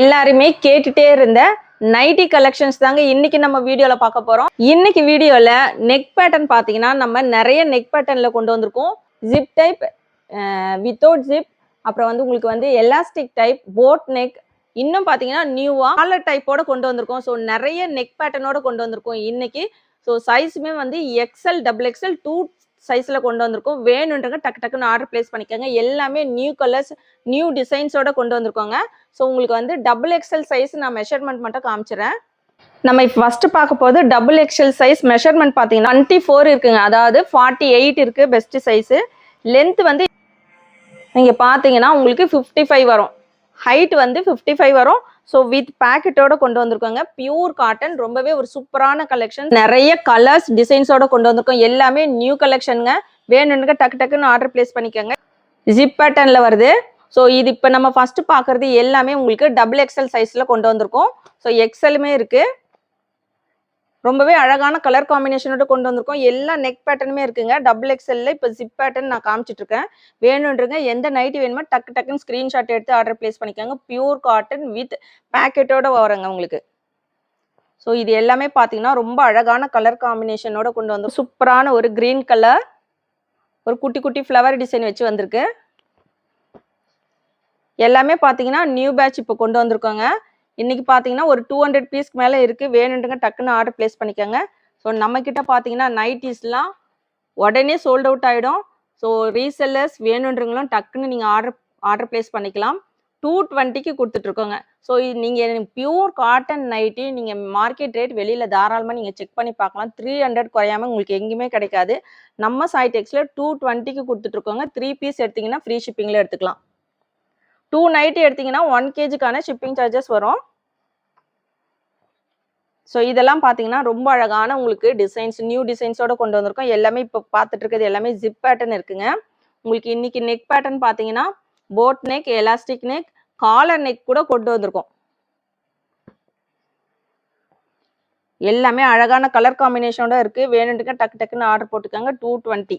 எல்லாருமே கேட்டுட்டே இருந்த நைட்டி கலெக்ஷன்ஸ் தாங்க இன்னைக்கு நம்ம வீடியோல பார்க்க போறோம். இன்னைக்கு வீடியோல நெக் பேட்டர்ன் பாத்தீங்கன்னா நம்ம நிறைய நெக் பேட்டர்ன்ல கொண்டு வந்திருக்கோம். ஜிப் டைப், வித்தவுட் ஜிப், அப்புறம் வந்து உங்களுக்கு வந்து எலாஸ்டிக் டைப், போட் நெக், இன்னும் பாத்தீங்கன்னா நியூவா காலர் டைப்போட கொண்டு வந்திருக்கோம். ஸோ நிறைய நெக் பேட்டர்னோட கொண்டு வந்திருக்கோம் இன்னைக்கு. ஸோ சைஸுமே வந்து எக்ஸ்எல், டபுள் எக்ஸ்எல், 2 சைஸ்ல கொண்டு வந்திருக்கோம். வேணுன்றங்க டக்கு டக்குன்னு ஆர்டர் பிளேஸ் பண்ணிக்கோங்க. எல்லாமே நியூ கலர்ஸ், நியூ டிசைன்ஸோட கொண்டு வந்திருக்கோங்க. ஸோ உங்களுக்கு வந்து டபுள் எக்ஸ்எல் சைஸ் நான் மெஷர்மெண்ட் மட்டும் காமிச்சிடறேன். நம்ம இப்போ ஃபர்ஸ்ட் பார்க்க போது டபுள் எக்ஸ்எல் சைஸ் மெஷர்மெண்ட் பார்த்தீங்கன்னா 24 இருக்குங்க. அதாவது 48 இருக்கு பெஸ்ட் சைஸ். லென்த் வந்து நீங்க பார்த்தீங்கன்னா உங்களுக்கு 55 வரும். ஹைட் வந்து 55 வரும். ஸோ வித் பேக்கெட்டோட கொண்டு வந்திருக்கோங்க. பியூர் காட்டன், ரொம்பவே ஒரு சூப்பரான கலெக்ஷன். நிறைய கலர்ஸ் டிசைன்ஸோட கொண்டு வந்திருக்கோம். எல்லாமே நியூ கலெக்ஷனுங்க. வேணும்னுங்க டக்கு டக்குன்னு ஆர்டர் பிளேஸ் பண்ணிக்கோங்க. ஜிப் பேட்டர்ன்ல வருது. ஸோ இது இப்போ நம்ம ஃபர்ஸ்ட் பார்க்கறது எல்லாமே உங்களுக்கு டபுள் எக்ஸ்எல் சைஸ்ல கொண்டு வந்திருக்கோம். ஸோ எக்ஸ்எல்லுமே இருக்கு. ரொம்பவே அழகான கலர் காம்பினேஷனோட கொண்டு வந்திருக்கோம். எல்லா நெக் பேட்டர்னுமே இருக்குங்க. டபுள் எக்ஸ்எல்ல இப்போ ஜிப் பேட்டர்ன் நான் காமிச்சிட்டு இருக்கேன். வேணுன்றங்க எந்த நைட்டி வேணுமோ டக்கு டக்குன்னு ஸ்கிரீன்ஷாட் எடுத்து ஆர்டர் பிளேஸ் பண்ணிக்கோங்க. பியூர் காட்டன் வித் பேக்கெட்டோட வருங்க உங்களுக்கு. ஸோ இது எல்லாமே பார்த்தீங்கன்னா ரொம்ப அழகான கலர் காம்பினேஷனோட கொண்டு வந்து சூப்பரான ஒரு கிரீன் கலர், ஒரு குட்டி குட்டி ஃப்ளவர் டிசைன் வச்சு வந்திருக்கு. எல்லாமே பார்த்தீங்கன்னா நியூ பேட்ச் இப்போ கொண்டு வந்திருக்கோங்க. இன்னைக்கு பார்த்தீங்கன்னா ஒரு 200 பீஸ்க்கு மேலே இருக்கு. வேணுன்றங்க டக்குன்னு ஆர்டர் பிளேஸ் பண்ணிக்கோங்க. ஸோ நம்ம கிட்ட பார்த்தீங்கன்னா நைட்டிஸ்லாம் உடனே சோல்ட் அவுட் ஆகிடும். ஸோ ரீசெல்லர்ஸ் வேணுன்றவங்களும் டக்குன்னு நீங்கள் ஆர்டர் பிளேஸ் பண்ணிக்கலாம். 220க்கு கொடுத்துட்ருக்கோங்க. ஸோ நீங்கள் பியூர் காட்டன் நைட்டி நீங்கள் மார்க்கெட் ரேட் வெளியில் தாராளமாக நீங்கள் செக் பண்ணி பார்க்கலாம். 300 குறையாமல் உங்களுக்கு எங்கேயுமே கிடைக்காது. நம்ம சாய் டெக்ஸில் 220க்கு கொடுத்துட்ருக்கோங்க. 3 பீஸ் எடுத்திங்கன்னா ஃப்ரீ ஷிப்பிங்கில் எடுத்துக்கலாம். 2 நைட்டி எடுத்தீங்கன்னா 1 kgக்கான ஷிப்பிங் சார்ஜஸ் வரும். ஸோ இதெல்லாம் பார்த்தீங்கன்னா ரொம்ப அழகான உங்களுக்கு டிசைன்ஸ், நியூ டிசைன்ஸோட கொண்டு வந்திருக்கோம். எல்லாமே இப்போ பார்த்துட்டு இருக்கிறது எல்லாமே ஜிப் பேட்டர்ன் இருக்குங்க. உங்களுக்கு இன்னைக்கு நெக் பேட்டர்ன் பார்த்தீங்கன்னா boat neck, elastic neck, collar neck கூட கொண்டு வந்திருக்கோம். எல்லாமே அழகான கலர் காம்பினேஷனோட இருக்கு. வேணுன்றங்க டக்கு டக்குன்னு ஆர்டர் போட்டுக்கோங்க. 220.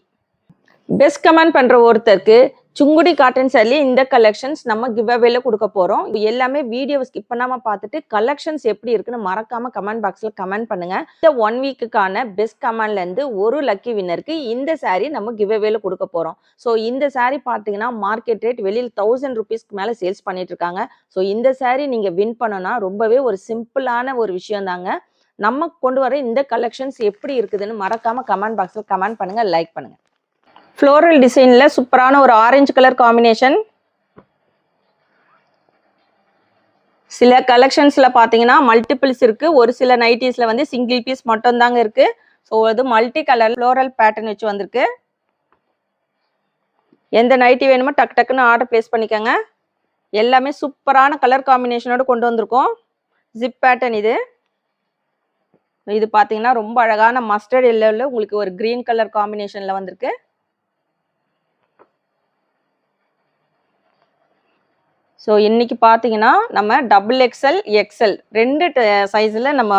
பெஸ்ட் கமெண்ட் பண்ற ஒருத்தருக்கு சுங்குடி காட்டன் சாரி இந்த கலெக்ஷன்ஸ் நம்ம கிவ் அவேல கொடுக்க போறோம். எல்லாமே வீடியோவை ஸ்கிப் பண்ணாம பார்த்துட்டு கலெக்ஷன்ஸ் எப்படி இருக்குன்னு மறக்காம கமெண்ட் பாக்ஸ்ல கமெண்ட் பண்ணுங்க. இந்த 1 வீக்குக்கான பெஸ்ட் கமெண்ட்ல இருந்து ஒரு லக்கி வின்னருக்கு இந்த சாரி நம்ம கிவ் அவேல கொடுக்க போறோம். ஸோ இந்த சாரி பார்த்தீங்கன்னா மார்க்கெட் ரேட் வெளியில் 1000 ருபீஸ்க்கு மேல சேல்ஸ் பண்ணிட்டு இருக்காங்க. ஸோ இந்த சாரி நீங்க வின் பண்ணனா ரொம்பவே ஒரு சிம்பிளான ஒரு விஷயம் தாங்க. நம்ம கொண்டு வர இந்த கலெக்ஷன்ஸ் எப்படி இருக்குதுன்னு மறக்காம கமெண்ட் பாக்ஸ்ல கமெண்ட் பண்ணுங்க, லைக் பண்ணுங்க. ஃப்ளோரல் டிசைன்ல சூப்பரான ஒரு ஆரஞ்சு கலர் காம்பினேஷன். சில கலெக்ஷன்ஸ்ல பாத்தீங்கன்னா மல்டிபிள்ஸ் இருக்கு. ஒரு சில நைட்டிஸ்ல வந்து சிங்கிள் பீஸ் மட்டும் தாங்க இருக்கு. ஸோ அது மல்டி கலர் ஃப்ளோரல் பேட்டர்ன் வச்சு வந்திருக்கு. எந்த நைட்டி வேணுமோ டக்கு டக்குன்னு ஆர்டர் பிளேஸ் பண்ணிக்கோங்க. எல்லாமே சூப்பரான கலர் காம்பினேஷனோட கொண்டு வந்திருக்கோம். ஜிப் பேட்டர்ன் இது. இது பாத்தீங்கன்னா ரொம்ப அழகான மஸ்டர்ட் எல்லோல உங்களுக்கு ஒரு கிரீன் கலர் காம்பினேஷன்ல வந்திருக்கு. ஸோ இன்னைக்கு பார்த்தீங்கன்னா நம்ம டபுள் எக்ஸ்எல், எக்ஸ்எல் 2 சைஸில் நம்ம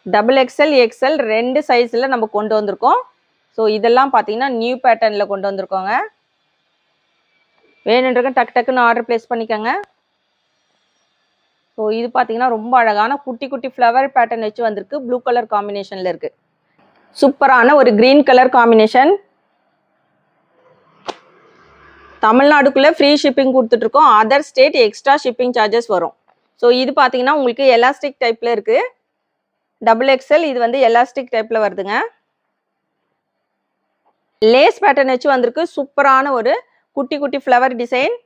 டபுள் எக்ஸ்எல், எக்ஸ்எல் 2 சைஸில் நம்ம கொண்டு வந்திருக்கோம். ஸோ இதெல்லாம் பார்த்தீங்கன்னா நியூ பேட்டர்னில் கொண்டு வந்திருக்கோங்க. வேணுன்றங்க டக்கு டக்குன்னு ஆர்டர் பிளேஸ் பண்ணிக்கோங்க. ஸோ இது பார்த்தீங்கன்னா ரொம்ப அழகான குட்டி குட்டி ஃப்ளவர் பேட்டர்ன் வச்சு வந்திருக்கு. ப்ளூ கலர் காம்பினேஷனில் இருக்குது. சூப்பரான ஒரு க்ரீன் கலர் காம்பினேஷன். தமிழ்நாடுக்குள்ளே ஃப்ரீ ஷிப்பிங் கொடுத்துட்ருக்கோம். Other state extra shipping charges வரும். ஸோ இது பார்த்தீங்கன்னா உங்களுக்கு எலாஸ்டிக் டைப்பில் இருக்குது. டபுள் எக்ஸ்எல் இது வந்து எலாஸ்டிக் டைப்பில் வருதுங்க. லேஸ் பேட்டர்ன் வச்சு வந்திருக்கு. சூப்பரான ஒரு குட்டி குட்டி ஃப்ளவர் டிசைன்.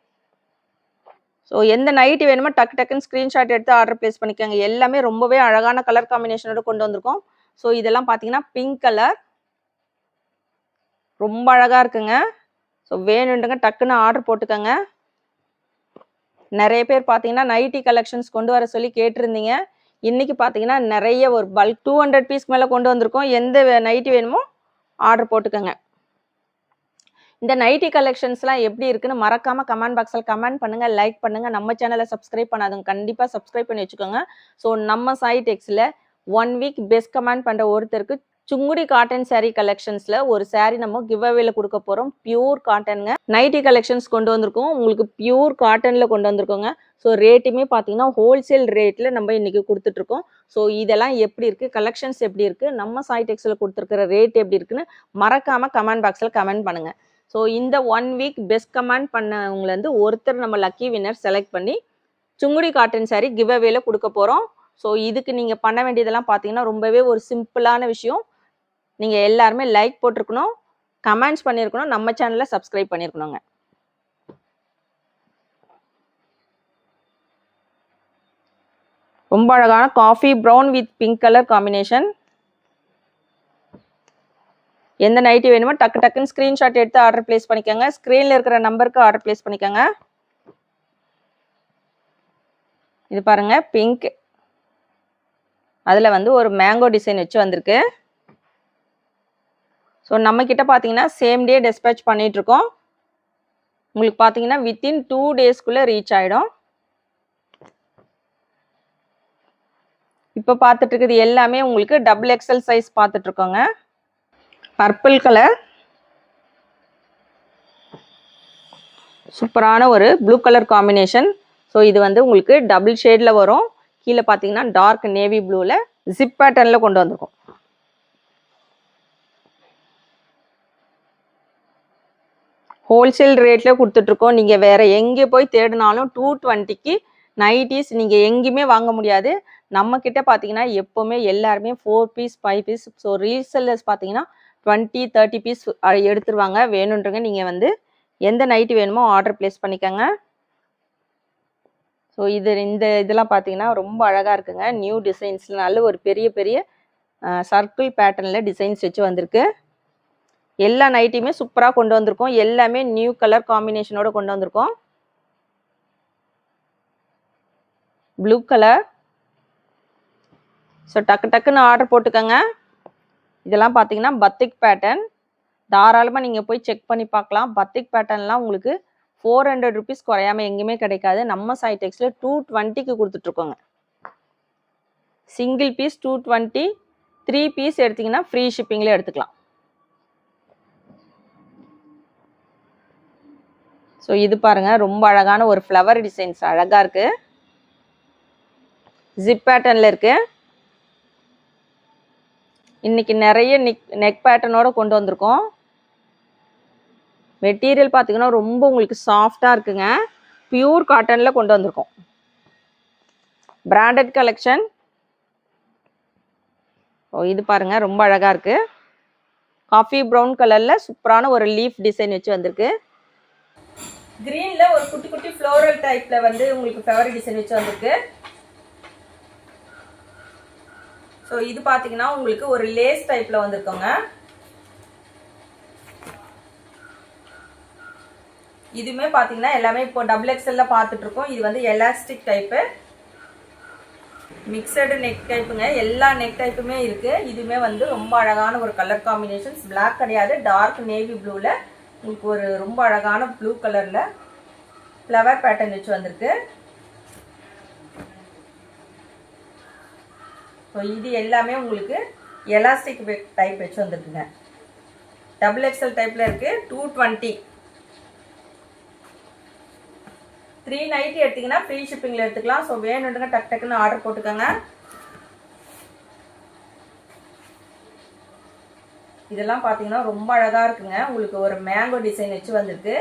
ஸோ எந்த நைட்டி வேணுமோ டக்கு டக்குன்னு ஸ்க்ரீன்ஷாட் எடுத்து ஆர்டர் பிளேஸ் பண்ணிக்கோங்க. எல்லாமே ரொம்பவே அழகான கலர் காம்பினேஷனோட கொண்டு வந்திருக்கோம். ஸோ இதெல்லாம் பார்த்தீங்கன்னா பிங்க் கலர் ரொம்ப அழகாக இருக்குங்க. ஸோ வேணுன்றங்க டக்குன்னு ஆர்டர் போட்டுக்கோங்க. நிறைய பேர் பார்த்தீங்கன்னா நைட்டி கலெக்ஷன்ஸ் கொண்டு வர சொல்லி கேட்டிருந்தீங்க. இன்னைக்கு பார்த்தீங்கன்னா நிறைய ஒரு பல்க் 200 பீஸ்க்கு மேலே கொண்டு வந்திருக்கோம். எந்த நைட்டி வேணுமோ ஆர்டர் போட்டுக்கோங்க. இந்த நைட்டி கலெக்ஷன்ஸ்லாம் எப்படி இருக்குன்னு மறக்காம கமெண்ட் பாக்ஸில் கமெண்ட் பண்ணுங்க, லைக் பண்ணுங்க. நம்ம சேனலை சப்ஸ்கிரைப் பண்ணாதவங்க கண்டிப்பாக சப்ஸ்கிரைப் பண்ணி வச்சுக்கோங்க. ஸோ நம்ம சாய் டெக்ஸில் 1 வீக் பெஸ்ட் கமெண்ட் பண்ணுற ஒருத்தருக்கு சுங்குடி காட்டன் saree கலெக்ஷன்ஸ்ல ஒரு saree நம்ம கிவ் அவேல கொடுக்க போறோம். பியூர் காட்டனுங்க. நைட்டி கலெக்ஷன்ஸ் கொண்டு வந்திருக்கோம். உங்களுக்கு பியூர் காட்டன்ல கொண்டு வந்திருக்கோங்க. ஸோ ரேட்டுமே பார்த்தீங்கன்னா ஹோல்சேல் ரேட்ல நம்ம இன்னைக்கு கொடுத்துட்டு இருக்கோம். ஸோ இதெல்லாம் எப்படி இருக்கு, கலெக்ஷன்ஸ் எப்படி இருக்கு, நம்ம சாய் டெக்ஸ்ல கொடுத்துருக்கிற ரேட் எப்படி இருக்குன்னு மறக்காம கமெண்ட் பாக்ஸ்ல கமெண்ட் பண்ணுங்க. ஸோ இந்த 1 வீக் பெஸ்ட் கமெண்ட் பண்ணவங்கள இருந்து ஒருத்தர் நம்ம லக்கி வின்னர் செலக்ட் பண்ணி சுங்குடி காட்டன் saree கிவ் அவேல கொடுக்க போறோம். ஸோ இதுக்கு நீங்க பண்ண வேண்டியதெல்லாம் பார்த்தீங்கன்னா ரொம்பவே ஒரு சிம்பிளான விஷயம். நீங்க எல்லாருமே லைக் போட்டிருக்கணும், கமெண்ட்ஸ் பண்ணியிருக்கணும், நம்ம சேனலை சப்ஸ்கிரைப் பண்ணியிருக்கணுங்க. ரொம்ப அழகான coffee brown with pink colour combination. எந்த நைட்டி வேணுமோ டக்கு டக்குன்னு ஸ்க்ரீன்ஷாட் எடுத்து ஆர்டர் பிளேஸ் பண்ணிக்கோங்க. ஸ்க்ரீனில் இருக்கிற நம்பருக்கு ஆர்டர் பிளேஸ் பண்ணிக்கோங்க. இது பாருங்க பிங்க், அதில் வந்து ஒரு மேங்கோ டிசைன் வச்சு வந்திருக்கு. ஸோ நம்மக்கிட்ட பார்த்தீங்கன்னா சேம் டே டிஸ்பேச் பண்ணிகிட்ருக்கோம். உங்களுக்கு பார்த்தீங்கன்னா வித்தின் 2 டேஸ்க்குள்ளே ரீச் ஆகிடும். இப்போ பார்த்துட்டு இருக்குது எல்லாமே உங்களுக்கு XXL சைஸ் பார்த்துட்ருக்கோங்க. பர்பிள் கலர், சூப்பரான ஒரு ப்ளூ கலர் காம்பினேஷன். ஸோ இது வந்து உங்களுக்கு டபுள் ஷேடில் வரும். கீழே பார்த்தீங்கன்னா டார்க் நேவி ப்ளூவில் ஜிப் பேட்டர்னில் கொண்டு வந்திருக்கோம். ஹோல்சேல் ரேட்டில் கொடுத்துட்ருக்கோம். நீங்கள் வேறு எங்கே போய் தேடினாலும் 220க்கு நைட்டிஸ் நீங்கள் எங்கேயுமே வாங்க முடியாது. நம்மக்கிட்ட பார்த்தீங்கன்னா எப்போவுமே எல்லாருமே 4 பீஸ் 5 பீஸ், ஸோ ரீசெல்லர்ஸ் பார்த்தீங்கன்னா 20 30 பீஸ் எடுத்துருவாங்க. வேணுன்றங்க நீங்கள் வந்து எந்த நைட்டி வேணுமோ ஆர்டர் பிளேஸ் பண்ணிக்கோங்க. ஸோ இதெல்லாம் பார்த்தீங்கன்னா ரொம்ப அழகாக இருக்குங்க. நியூ டிசைன்ஸில் நல்ல ஒரு பெரிய பெரிய சர்க்கிள் பேட்டர்னில் டிசைன்ஸ் வச்சு வந்திருக்கு. எல்லா நைட்டியுமே சூப்பராக கொண்டு வந்திருக்கோம். எல்லாமே நியூ கலர் காம்பினேஷனோட கொண்டு வந்திருக்கோம். Blue colour. ஸோ டக்குன்னு ஆர்டர் போட்டுக்கோங்க. இதெல்லாம் பார்த்தீங்கன்னா பத்திக் பேட்டர்ன். தாராளமாக நீங்கள் போய் செக் பண்ணி பார்க்கலாம். பத்திக் பேட்டர்ன்லாம் உங்களுக்கு 400 ருபீஸ் குறையாமல் எங்கேயுமே கிடைக்காது. நம்ம சாய் டெக்ஸ்டில் 220க்கு கொடுத்துட்ருக்கோங்க. சிங்கிள் பீஸ் 220, 3 பீஸ் எடுத்திங்கன்னா ஃப்ரீ ஷிப்பிங்கில் எடுத்துக்கலாம். ஸோ இது பாருங்கள் ரொம்ப அழகான ஒரு ஃப்ளவர் டிசைன்ஸ் அழகாக இருக்குது. ஜிப் பேட்டர்னில் இருக்குது. இன்றைக்கி நிறைய நெக் பேட்டர்னோட கொண்டு வந்திருக்கோம். மெட்டீரியல் பார்த்தீங்கன்னா ரொம்ப உங்களுக்கு சாஃப்டாக இருக்குங்க. பியூர் காட்டனில் கொண்டு வந்திருக்கோம். Branded collection. ஓ இது பாருங்கள் ரொம்ப அழகாக இருக்குது. காஃபி ப்ரௌன் கலரில் சூப்பரான ஒரு லீஃப் டிசைன் வச்சு வந்திருக்கு. கிரீனில் ஒரு குட்டி குட்டி ஃப்ளோரல் டைப்பில் வந்து உங்களுக்கு ஃப்ளவர் டிசைன் வச்சு வந்திருக்கு. ஸோ இது பார்த்தீங்கன்னா உங்களுக்கு ஒரு லேஸ் டைப்பில் வந்திருக்கோங்க. இதுவுமே பார்த்தீங்கன்னா எல்லாமே இப்போ XXL பார்த்துட்ருக்கோம். இது வந்து எலாஸ்டிக் டைப்பு, மிக்சடு நெக் டைப்புங்க. எல்லா நெக் டைப்புமே இருக்குது. இதுவுமே வந்து ரொம்ப அழகான ஒரு கலர் காம்பினேஷன்ஸ். பிளாக் கிடையாது, டார்க் நேவி ப்ளூவில் உங்களுக்கு ஒரு ரொம்ப அழகான ப்ளூ கலரில் ஃப்ளவர் பேட்டர்ன் வச்சு வந்திருக்கு. ஸோ இது எல்லாமே உங்களுக்கு எலாஸ்டிக் டைப் வச்சு வந்திருக்குங்க. XXL டைப்பில் இருக்குது. 220, 3 நைட்டி எடுத்திங்கன்னா ஃப்ரீ ஷிப்பிங்கில் எடுத்துக்கலாம். ஸோ வேணுன்றங்க டக்குன்னு ஆர்டர் போட்டுக்கோங்க. இதெல்லாம் பார்த்தீங்கன்னா ரொம்ப அழகாக இருக்குங்க. உங்களுக்கு ஒரு மேங்கோ டிசைன் வச்சு வந்திருக்கு.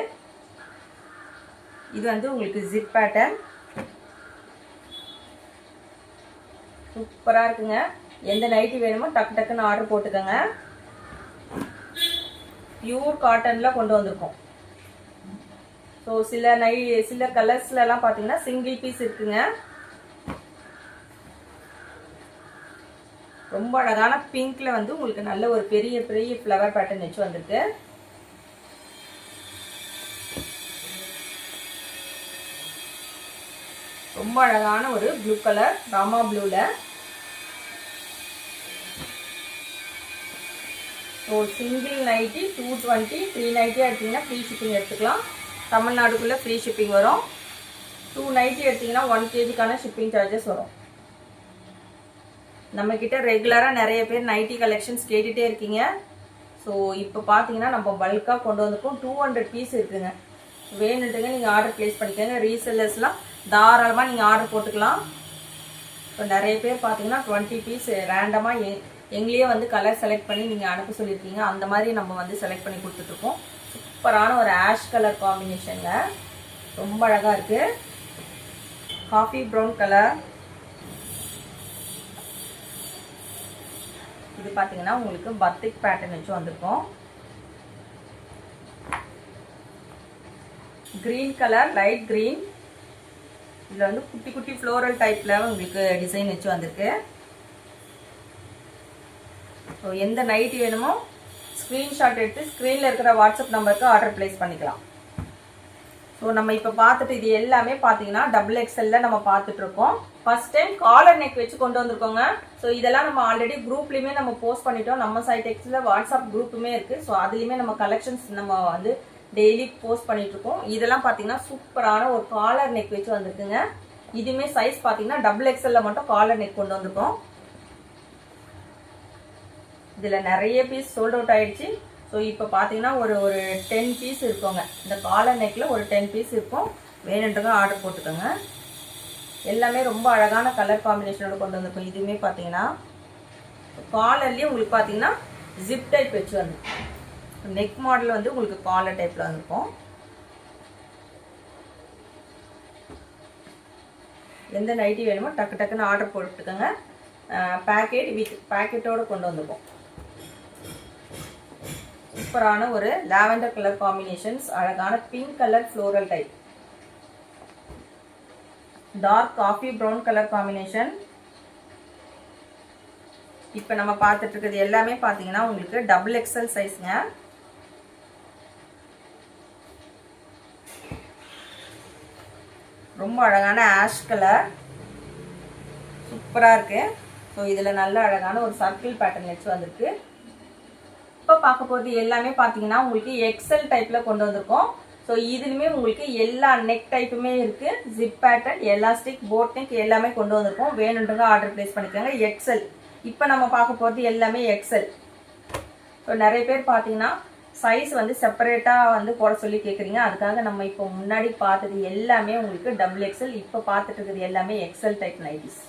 இது வந்து உங்களுக்கு ஜிப் பேட்டர்ன் சூப்பராக இருக்குங்க. எந்த நைட்டி வேணுமோ டக்குன்னு ஆர்டர் போட்டுக்கோங்க. பியூர் காட்டனில் கொண்டு வந்திருக்கோம். ஸோ சில கலர்ஸ்லாம் பார்த்தீங்கன்னா சிங்கிள் பீஸ் இருக்குங்க. ரொம்ப அழகான பிங்க்ல வந்து உங்களுக்கு நல்ல ஒரு பெரிய பெரிய ஃப்ளவர் பேட்டர்ன் வச்சு வந்திருக்கு. ரொம்ப அழகான ஒரு ப்ளூ கலர் ராமா ப்ளூல. ஸோ சிங்கிள் நைட்டி 220, 3 நைட்டி எடுத்திங்கன்னா ஃப்ரீ ஷிப்பிங் எடுத்துக்கலாம். தமிழ்நாடுக்குள்ளே ஃப்ரீ ஷிப்பிங் வரும். 2 நைட்டி எடுத்திங்கன்னா 1 kgக்கான ஷிப்பிங் சார்ஜஸ் வரும். நம்மக்கிட்ட ரெகுலராக நிறைய பேர் நைட்டி கலெக்ஷன்ஸ் கேட்டுகிட்டே இருக்கீங்க. ஸோ இப்போ பார்த்தீங்கன்னா நம்ம பல்காக கொண்டு வந்திருக்கோம். 200 பீஸ் இருக்குங்க. வேணுன்றங்க நீங்கள் ஆர்டர் ப்ளேஸ் பண்ணிக்கோங்க. ரீசெல்லர்ஸ்லாம் தாராளமாக நீங்கள் ஆர்டர் போட்டுக்கலாம். இப்போ நிறைய பேர் பார்த்தீங்கன்னா 20 பீஸ் ரேண்டமாக எங்களையே வந்து கலர் செலக்ட் பண்ணி நீங்கள் அனுப்ப சொல்லியிருக்கீங்க. அந்த மாதிரி நம்ம வந்து செலக்ட் பண்ணி கொடுத்துட்ருக்கோம். சூப்பரான ஒரு ஆஷ் கலர் காம்பினேஷனில் ரொம்ப அழகாக இருக்குது. Coffee brown colour. இது பார்த்தீங்கன்னா உங்களுக்கு பத்திக் பேட்டர்ன் வச்சு வந்திருக்கும். Green colour, light green. இதில் வந்து குட்டி குட்டி ஃப்ளோரல் டைப்பில் உங்களுக்கு டிசைன் வச்சு வந்திருக்கு. ஸோ எந்த நைட்டி வேணுமோ ஸ்க்ரீன்ஷாட் எடுத்து ஸ்க்ரீனில் இருக்கிற வாட்ஸ்அப் நம்பருக்கு ஆர்டர் ப்ளேஸ் பண்ணிக்கலாம். ஸோ நம்ம இப்போ பார்த்துட்டு இது எல்லாமே பார்த்தீங்கன்னா XXL நம்ம பார்த்துட்ருக்கோம். ஃபர்ஸ்ட் டைம் காலர் நெக் வச்சு கொண்டு வந்திருக்கோங்க. ஸோ இதெல்லாம் நம்ம ஆல்ரெடி குரூப்லேயுமே நம்ம போஸ்ட் பண்ணிட்டோம். நம்ம சைட் எக்ஸில் வாட்ஸ்அப் குரூப்புமே இருக்குது. ஸோ அதுலேயுமே நம்ம கலெக்ஷன்ஸ் நம்ம வந்து டெய்லி போஸ்ட் பண்ணிகிட்ருக்கோம். இதெல்லாம் பார்த்தீங்கன்னா சூப்பரான ஒரு காலர் நெக் வச்சு வந்திருக்குங்க. இதுவுமே சைஸ் பார்த்தீங்கன்னா XXL மட்டும் காலர் நெக் கொண்டு வந்திருக்கோம். இதில் நிறைய பீஸ் சோல்ட் அவுட் ஆகிடுச்சு. ஸோ இப்போ பார்த்தீங்கன்னா ஒரு 10 பீஸ் இருக்குங்க. இந்த காலர் நெக்கில் ஒரு 10 பீஸ் இருக்கும். வேணுன்றவங்க ஆர்டர் போட்டுக்கோங்க. எல்லாமே ரொம்ப அழகான கலர் காம்பினேஷனோட கொண்டு வந்திருக்கும். இதுவுமே பார்த்தீங்கன்னா காலர்லேயே உங்களுக்கு பார்த்தீங்கன்னா ஜிப் டைப் வச்சு வந்து நெக் மாடல் வந்து உங்களுக்கு காலர் டைப்பில் வந்திருக்கும். எந்த நைட்டி வேணுமோ டக்கு டக்குன்னு ஆர்டர் போட்டுக்கோங்க. பேக்கெட் வித் பேக்கெட்டோடு கொண்டு வந்திருக்கோம். சூப்பரான ஒரு லாவெண்டர் கலர் காம்பினேஷன்ஸ், அழகான pink colour floral type, dark coffee brown colour combination. இப்போ நம்ம பார்த்துட்டு இருக்கிறது எல்லாமே பார்த்தீங்கன்னா உங்களுக்கு XXL சைஸ்ங்க. ரொம்ப அழகான ஆஷ் கலர் சூப்பராக இருக்கு. ஸோ இதில் நல்ல அழகான ஒரு சர்க்கிள் பேட்டர்ன் வச்சு வந்திருக்கு. இப்போ பார்க்க போகிறது எல்லாமே பார்த்தீங்கன்னா உங்களுக்கு XL டைப்பில் கொண்டு வந்திருக்கோம். ஸோ இதுலையுமே உங்களுக்கு எல்லா நெக் டைப்புமே இருக்குது. Zip pattern, elastic, boat neck எல்லாமே கொண்டு வந்திருக்கோம். வேணுன்றவங்க ஆர்டர் ப்ளேஸ் பண்ணிக்கோங்க. XL. இப்போ நம்ம பார்க்க போகிறது எல்லாமே XL. ஸோ நிறைய பேர் பார்த்தீங்கன்னா சைஸ் வந்து செப்பரேட்டாக வந்து போட சொல்லி கேட்குறீங்க. அதுக்காக நம்ம இப்போ முன்னாடி பார்த்தது எல்லாமே உங்களுக்கு XXL. இப்போ பார்த்துட்டு இருக்குது எல்லாமே XL டைப் நைட்டிஸ்.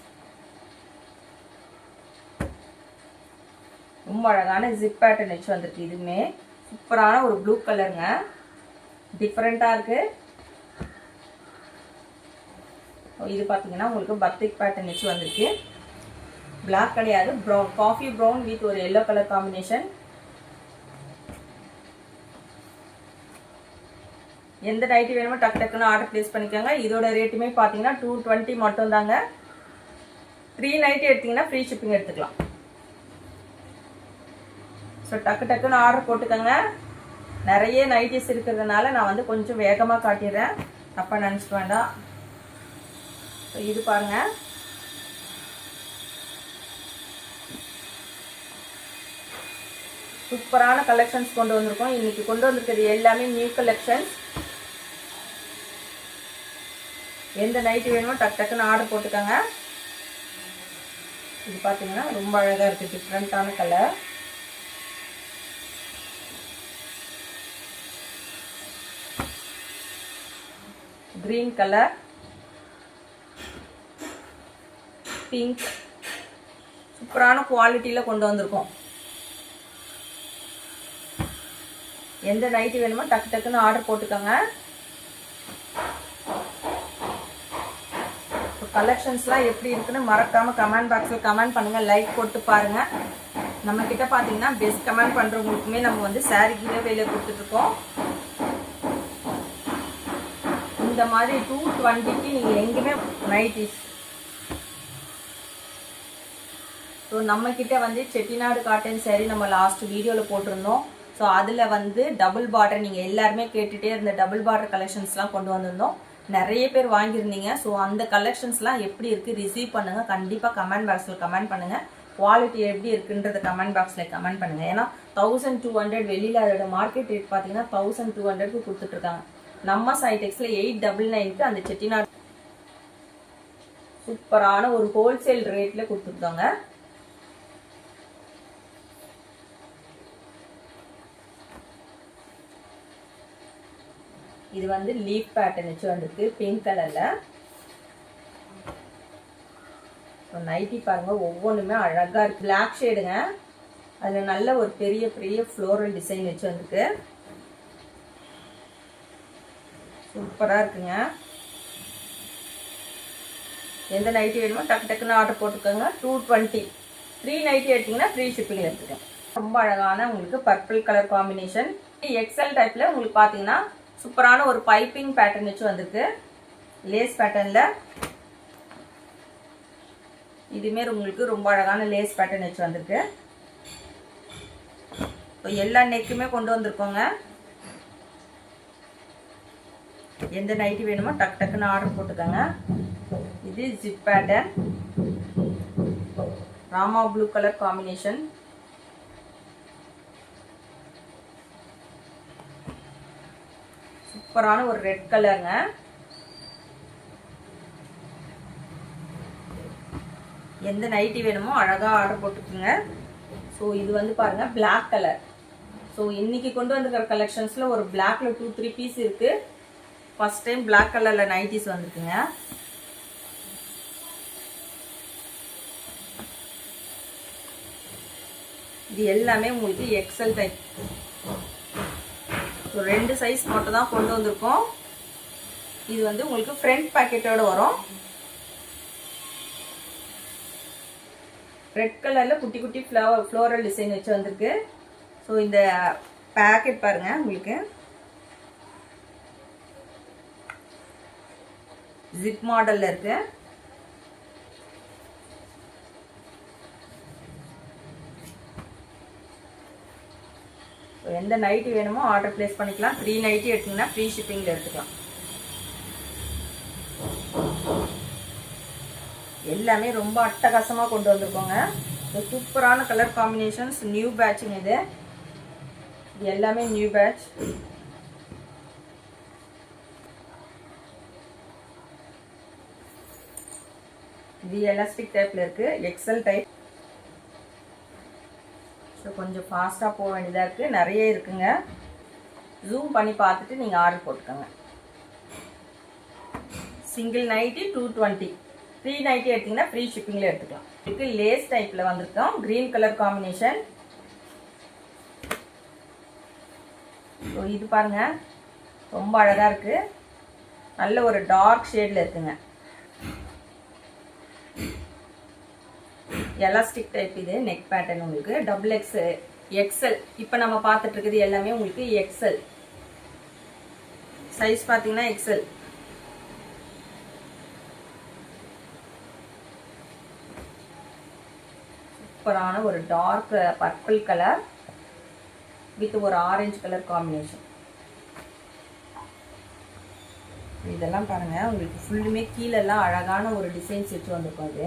ரொம்ப அழகான ஜிப் பேட்டர்ன் வச்சு வந்திருக்கு. இதுவுமே சூப்பரான ஒரு ப்ளூ கலருங்க. டிஃப்ரெண்ட்டாக இருக்குது. இது பார்த்தீங்கன்னா உங்களுக்கு பத்திக் பேட்டர்ன் வச்சு வந்திருக்கு. பிளாக் கிடையாது, ப்ரௌன், காஃபி ப்ரௌன் வித் ஒரு எல்லோ கலர் காம்பினேஷன். எந்த நைட்டி வேணுமோ டக்கு டக்குன்னு ஆர்டர் ப்ளேஸ் பண்ணிக்கோங்க. இதோட ரேட்டுமே பார்த்தீங்கன்னா 220 மட்டும் தாங்க. 3 நைட்டி எடுத்தீங்கன்னா ஃப்ரீ ஷிப்பிங் எடுத்துக்கலாம். ஸோ டக்கு டக்குன்னு ஆர்டர் போட்டுக்கோங்க. நிறைய நைட்டிஸ் இருக்கிறதுனால நான் வந்து கொஞ்சம் வேகமாக காட்டிடுறேன், தப்பாக நினச்சிக்க வேண்டாம். ஸோ இது பாருங்கள், சூப்பரான கலெக்ஷன்ஸ் கொண்டு வந்திருக்கோம். இன்னைக்கு கொண்டு வந்திருக்கிறது எல்லாமே நியூ கலெக்ஷன்ஸ். எந்த நைட்டி வேணுமோ டக்கு டக்குன்னு ஆர்டர் போட்டுக்கோங்க. இது பார்த்தீங்கன்னா ரொம்ப அழகாக இருக்குது, டிஃப்ரெண்ட்டான கலர். கிரீன் கலர், பிங்க், சூப்பரான குவாலிட்டியில் கொண்டு வந்திருக்கோம். எந்த நைட்டி வேணுமோ டக்கு டக்குன்னு ஆர்டர் போட்டுக்கோங்க. கலெக்ஷன்ஸ்லாம் எப்படி இருக்குன்னு மறக்காமல் கமெண்ட் பாக்ஸில் கமெண்ட் பண்ணுங்கள், லைக் போட்டு பாருங்கள். நம்மக்கிட்ட பார்த்தீங்கன்னா பெஸ்ட் கமெண்ட் பண்ணுறவங்களுக்குமே நம்ம வந்து சாரீ கிவ்அவேல கொடுத்துட்ருக்கோம். இந்த மாதிரி 220க்கு நீங்கள் எங்கேயுமே நைட்டிஸ். ஸோ நம்மக்கிட்ட வந்து செட்டிநாடு காட்டன் சாரீ நம்ம லாஸ்ட் வீடியோவில் போட்டிருந்தோம். ஸோ அதில் வந்து டபுள் பார்டர், நீங்கள் எல்லாருமே கேட்டுகிட்டே இருந்த டபுள் பார்டர் கலெக்ஷன்ஸ்லாம் கொண்டு வந்திருந்தோம். நிறைய பேர் வாங்கியிருந்தீங்க. ஸோ அந்த கலெக்ஷன்ஸ்லாம் எப்படி இருக்குது ரிசீவ் பண்ணுங்கள். கண்டிப்பாக கமெண்ட் பாக்ஸில் கமெண்ட் பண்ணுங்கள். குவாலிட்டி எப்படி இருக்குன்றத கமெண்ட் பாக்ஸில் கமெண்ட் பண்ணுங்கள். ஏன்னா 1200 வெளியில் அதோட மார்க்கெட் ரேட் பார்த்தீங்கன்னா 1200க்கு கொடுத்துட்ருக்காங்க. நம்ம சைடெக்ஸில் 899க்கு அந்த செட்டிநாடு சூப்பரான ஒரு ஹோல்சேல் ரேட்டில் கொடுத்துருக்காங்க. இது வந்து லீஃப் பேட்டர்ன் வச்சு வந்திருக்கு பிங்க் கலரில். நைட்டி பாருங்க ஒவ்வொன்றுமே அழகாக இருக்குது. பிளாக் ஷேடுங்க, அதில் நல்ல ஒரு பெரிய பெரிய ஃப்ளோரல் டிசைன் வச்சு வந்திருக்கு. சூப்பராக இருக்குங்க. எந்த நைட்டி வேணுமோ டக்கு டக்குன்னு ஆர்டர் போட்டுக்கோங்க. 220. 3 நைட்டி எடுத்திங்கன்னா ஃப்ரீ ஷிப்பிங்கில் எடுத்துக்கோங்க. ரொம்ப அழகான உங்களுக்கு பர்பிள் கலர் காம்பினேஷன். எக்ஸல் டைப்பில் உங்களுக்கு பார்த்தீங்கன்னா சூப்பரான ஒரு பைப்பிங் பேட்டர்ன் வச்சு வந்திருக்கு லேஸ் பேட்டர்னில். இதுமாரி உங்களுக்கு ரொம்ப அழகான லேஸ் பேட்டர்ன் வச்சு வந்திருக்கு. எல்லா நெக்குமே கொண்டு வந்திருக்கோங்க. எந்த நைட்டி வேணுமோ டக்கு டக்குன்னு ஆர்டர் போட்டுக்கோங்க. இது zip pattern, Rama blue colour combination. சூப்பரான ஒரு ரெட் கலருங்க. எந்த நைட்டி வேணுமோ அழகாக ஆர்டர் போட்டுக்கோங்க. ஸோ இது வந்து பாருங்கள் பிளாக் கலர். ஸோ இன்றைக்கி கொண்டு வந்துக்கிற கலெக்ஷன்ஸில் ஒரு பிளாக்ல 2-3 பீஸ் இருக்குது. ஃபர்ஸ்ட் டைம் பிளாக் கலரில் நைட்டிஸ் வந்துருக்குங்க. இது எல்லாமே உங்களுக்கு எக்ஸல் டைப். ஸோ 2 சைஸ் மட்டும் தான் கொண்டு வந்திருக்கோம். இது வந்து உங்களுக்கு ஃப்ரண்ட் பாக்கெட்டோட வரும். ரெட் கலரில் குட்டி குட்டி ஃப்ளோரல் டிசைன் வச்சு வந்திருக்கு. ஸோ இந்த பேக்கெட் பாருங்கள் உங்களுக்கு ஜிப் மாடலில் இருக்குது. எந்த நைட்டி வேணுமோ ஆர்டர் பிளேஸ் பண்ணிக்கலாம். 3 நைட்டி எடுத்திங்கன்னா ஃப்ரீ ஷிப்பிங்கில் எடுத்துக்கலாம். எல்லாமே ரொம்ப அட்டகாசமாக கொண்டு வந்திருக்கோங்க. சூப்பரான கலர் காம்பினேஷன்ஸ். நியூ பேட்சுங்க இது எல்லாமே நியூ பேட்ச். இது எலாஸ்டிக் டைப்பில் இருக்குது, எக்ஸல் டைப். ஸோ கொஞ்சம் ஃபாஸ்ட்டாக போக வேண்டியதாக இருக்குது, நிறைய இருக்குங்க. ஜூம் பண்ணி பார்த்துட்டு நீங்கள் ஆர்டர் போட்டுக்கோங்க. Single nightie 220. 3 நைட்டி எடுத்திங்கன்னா ஃப்ரீ ஷிப்பிங்கில் எடுத்துக்கலாம். இதுக்கு லேஸ் டைப்பில் வந்திருக்கோம், க்ரீன் கலர் காம்பினேஷன். ஸோ இது பாருங்கள் ரொம்ப அழகாக இருக்குது, நல்ல ஒரு டார்க் ஷேடில் இருக்குங்க. Elastic type. இது நெக் பேட்டர்ன் உங்களுக்கு எக்ஸல். இப்போ நம்ம பார்த்துட்டு இருக்குது எல்லாமே உங்களுக்கு எக்ஸல் சைஸ். பார்த்தீங்கன்னா எக்ஸல். சூப்பரான ஒரு டார்க் பர்பிள் கலர் வித் ஒரு ஆரஞ்சு கலர் காம்பினேஷன். இதெல்லாம் பாருங்க உங்களுக்கு ஃபுல்லுமே கீழெல்லாம் அழகான ஒரு டிசைன்ஸ் வச்சு வந்திருக்கும். அது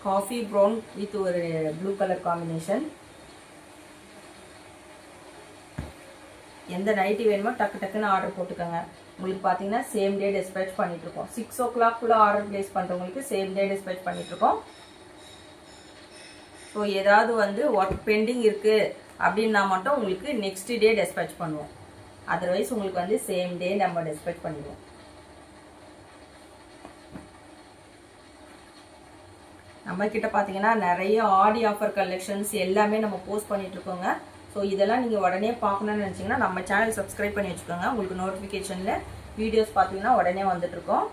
காஃபி ப்ரௌன் வித் ஒரு ப்ளூ கலர் காம்பினேஷன். எந்த நைட்டி வேணுமோ டக்கு டக்குன்னு ஆர்டர் போட்டுக்கோங்க. உங்களுக்கு பார்த்தீங்கன்னா சேம் டே டிஸ்பேச் பண்ணிட்டுருக்கோம். 6 o'clock ஆர்டர் பிளேஸ் பண்ணுறவங்களுக்கு சேம் டே டிஸ்பேச் பண்ணிட்டுருக்கோம். ஸோ ஏதாவது வந்து ஒர்க் பெண்டிங் இருக்குது அப்படின்னா மட்டும் உங்களுக்கு நெக்ஸ்ட் டே டிஸ்பேச் பண்ணுவோம். அதர்வைஸ் உங்களுக்கு வந்து சேம் டே நம்ம டிஸ்பேச் பண்ணிடுவோம். நம்மக்கிட்ட பார்த்தீங்கன்னா நிறைய ஆடி ஆஃபர் கலெக்ஷன்ஸ் எல்லாமே நம்ம போஸ்ட் பண்ணிகிட்ருக்கோங்க. ஸோ இதெல்லாம் நீங்கள் உடனே பார்க்கணுன்னு நினச்சிங்கன்னா நம்ம சேனல் சப்ஸ்கிரைப் பண்ணி வச்சுக்கோங்க. உங்களுக்கு நோட்டிஃபிகேஷனில் வீடியோஸ் பார்த்தீங்கன்னா உடனே வந்துட்டுருக்கோம்.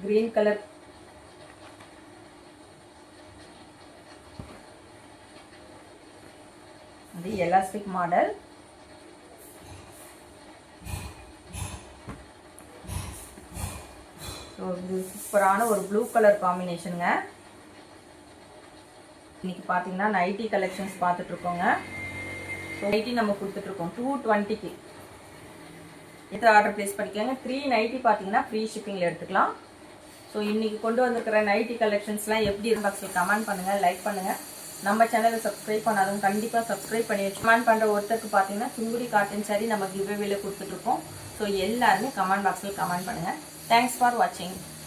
கிரீன் கலர் இது எலாஸ்டிக் மாடல். இது சூப்பரான ஒரு ப்ளூ கலர் காம்பினேஷனுங்க. இன்னைக்கு பார்த்தீங்கன்னா நைட்டி கலெக்ஷன்ஸ் பார்த்துட்டு இருக்கோங்க. நைட்டி நம்ம கொடுத்துட்ருக்கோம் 220க்கு. எத்தனை ஆர்டர் பிளேஸ் பண்ணிக்கோங்க. 3 நைட்டி பார்த்தீங்கன்னா ஃப்ரீ ஷிப்பிங்கில் எடுத்துக்கலாம். ஸோ இன்றைக்கி கொண்டு வந்திருக்கிற நைட்டி கலெக்ஷன்ஸ்லாம் எப்படி பாக்ஸில் கமெண்ட் பண்ணுங்கள், லைக் பண்ணுங்கள். நம்ம சேனலை சப்ஸ்கிரைப் பண்ணாலும் கண்டிப்பாக சப்ஸ்கிரைப் பண்ணி வச்சு கமெண்ட் பண்ணுற ஒருத்தருக்கு பார்த்தீங்கன்னா சுங்குடி காட்டன் சாரி நம்ம கிவ்அவேல கொடுத்துட்ருக்கோம். ஸோ எல்லாருமே கமெண்ட் பாக்ஸில் கமெண்ட் பண்ணுங்கள். தேங்க்ஸ் ஃபார் வாட்சிங்.